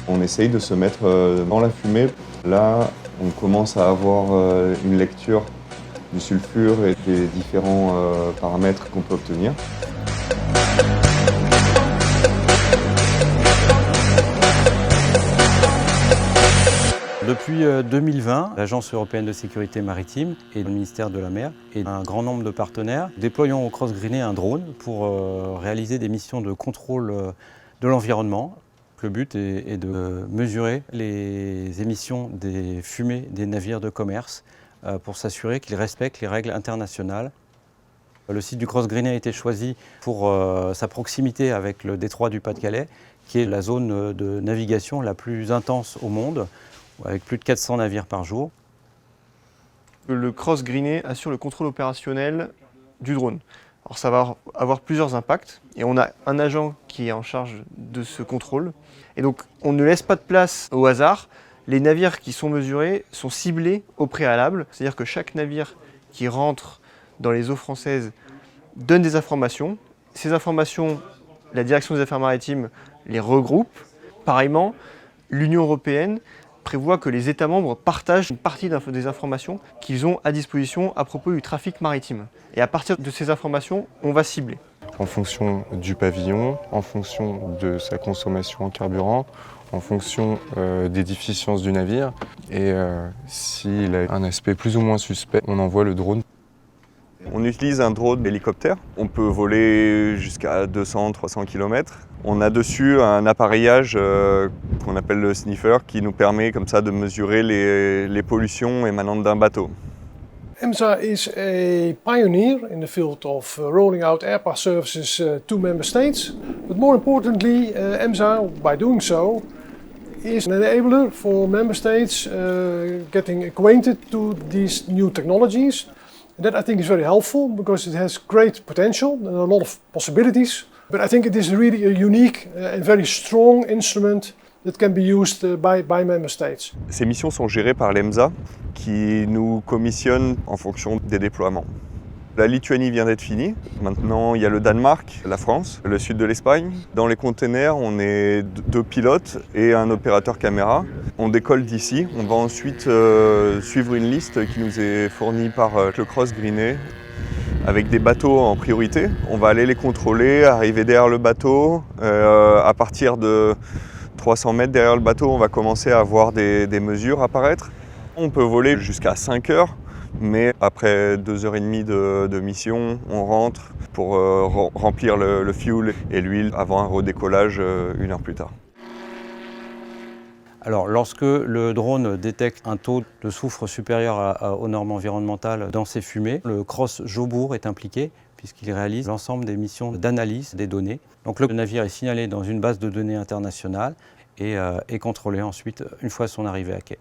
On essaye de se mettre dans la fumée. Là, on commence à avoir une lecture du sulfure et des différents paramètres qu'on peut obtenir. Depuis 2020, l'Agence européenne de sécurité maritime et le ministère de la Mer et un grand nombre de partenaires déployons au Cross Greenet un drone pour réaliser des missions de contrôle de l'environnement. Le but est de mesurer les émissions des fumées des navires de commerce pour s'assurer qu'ils respectent les règles internationales. Le site du Cross Greenet a été choisi pour sa proximité avec le détroit du Pas-de-Calais, qui est la zone de navigation la plus intense au monde, avec plus de 400 navires par jour. Le Cross Greenet assure le contrôle opérationnel du drone. Alors ça va avoir plusieurs impacts et on a un agent qui est en charge de ce contrôle. Et donc on ne laisse pas de place au hasard. Les navires qui sont mesurés sont ciblés au préalable. C'est-à-dire que chaque navire qui rentre dans les eaux françaises donne des informations. Ces informations, la direction des affaires maritimes les regroupe. Pareillement, l'Union européenne prévoit que les États membres partagent une partie des informations qu'ils ont à disposition à propos du trafic maritime. Et à partir de ces informations, on va cibler. En fonction du pavillon, en fonction de sa consommation en carburant, en fonction des déficiences du navire. Et s'il a un aspect plus ou moins suspect, on envoie le drone. On utilise un drone hélicoptère. On peut voler jusqu'à 200-300 km. On a dessus un appareillage qu'on appelle le sniffer qui nous permet comme ça de mesurer les pollutions émanantes d'un bateau. EMSA is a pioneer in the field of rolling out airpass services to member states. But more importantly, EMSA, by doing so, is an enabler for member states getting acquainted to these new technologies. That I think is very helpful because it has great potential and a lot of possibilities. But I think it is really a unique and very strong instrument that can be used by member states. Ces missions sont gérées par l'EMSA qui nous commissionne en fonction des déploiements. La Lituanie vient d'être finie. Maintenant, il y a le Danemark, la France, le sud de l'Espagne. Dans les containers, on est 2 pilotes et un opérateur caméra. On décolle d'ici. On va ensuite suivre une liste qui nous est fournie par le Cross Greenet avec des bateaux en priorité. On va aller les contrôler, arriver derrière le bateau. À partir de 300 mètres derrière le bateau, on va commencer à voir des mesures apparaître. On peut voler jusqu'à 5 heures. Mais après 2h30 de mission, on rentre pour remplir le fuel et l'huile avant un redécollage 1 heure plus tard. Alors, lorsque le drone détecte un taux de soufre supérieur aux normes environnementales dans ses fumées, le Cross Jobour est impliqué puisqu'il réalise l'ensemble des missions d'analyse des données. Donc le navire est signalé dans une base de données internationale et est contrôlé ensuite une fois son arrivée à quai.